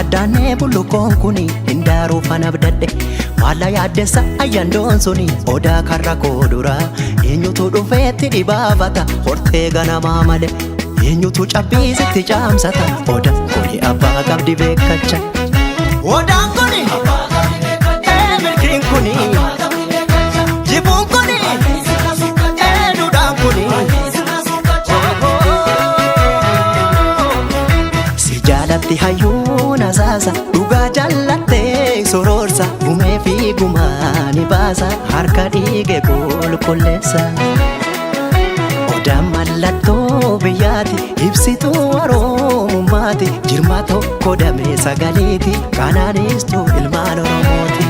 addaanee bullukoon kuni hindaaruu fana abdadhe maalla yaaddessa ayyaandoon suni odaa karra koo duraa eenyutu dhufeetti dhibaafata hortee ganamaa malee eenyutu cabbiisitti caamsata odaan kuni abbaa qabdi beekacha odaan kuni milkiin kuni jibuun kuni duudhaan kuni si jaalatti hayyuun asaasa dhugaa jallattee sororsa gumee fi gumaani baasa harka dhiige qulqulleessa odaan mallattoo biyyaati ibsituu oromummaati jirma tokko damee sagaliiti kanaanistu ilmaan oromooti.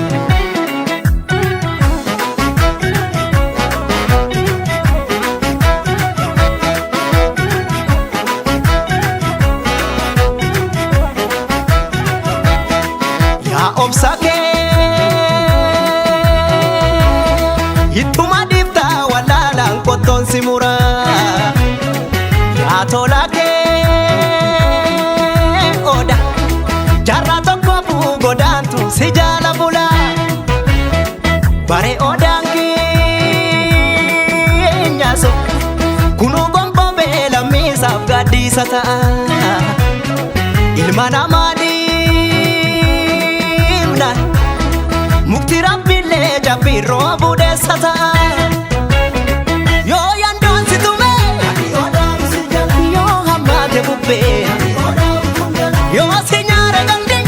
Obsake ittuma difta walalaan qottoon si mura yaa tolake oda jarra tokko buu godaantu si jaala bula bare odaan keenyaaso kunuu gonboo beela miisaaf gaaddiisa ta'a ilma namaa mukti rabbiillee jabbii roobu deessata yoo yandoon si tume yoo hammaate bubbee yoo si nyaare gandi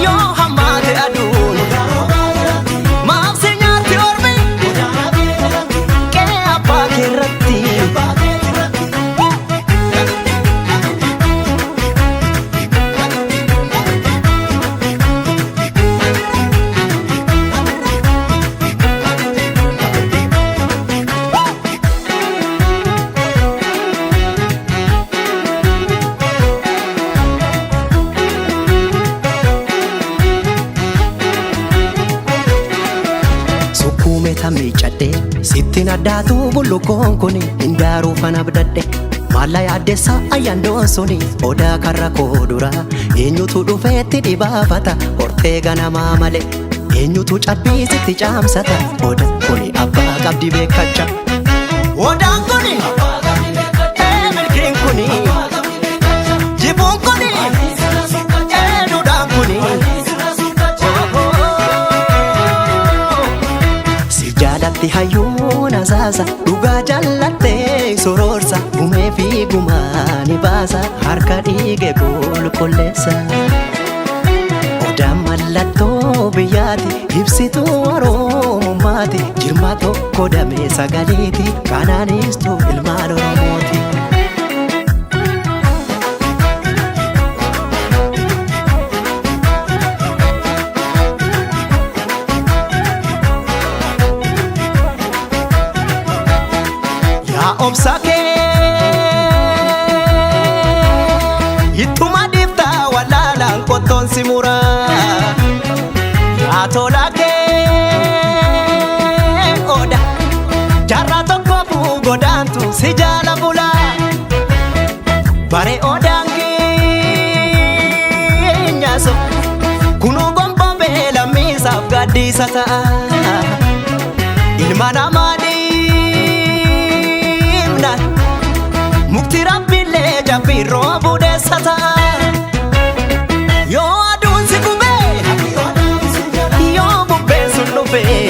yoo hammaate aduun maaf si nyaatti ormi qee abbaa keerratti miicadhee sittiin addaatu bullukoon kuni hindaaruu fana abdadhe maalla yaaddessa ayyaandoon suni odaa karra koo duraa eenyutu dhufeetti dhibaafata hortee ganamaa malee eenyutu cabbiisitti caamsata odaan kuni abbaa qabdi beekacha odaan kuni milkiin kuni jibuun kuni duudhaan kuni jaalatti hayyuun asaasa dhugaa jallattee sororsa gumee fi gumaani baasa harka dhiige qulqulleessa odaan mallattoo biyyaati ibsituu oromummaati jirma tokko damee sagaliiti kanaanistu ilmaan oromooti. Obsake ittuma difta walalaan qottoon si mura yaa tolake oda jarra tokko buu godaantu si jaala bula bare odaan keenyaaso kunuu gonboo beela miisaaf gaaddiisa ta'a ilma namaa mukti rabbiillee jabbii roobu deessata yoo aduun si gubee yoo bubbeen sun dhufee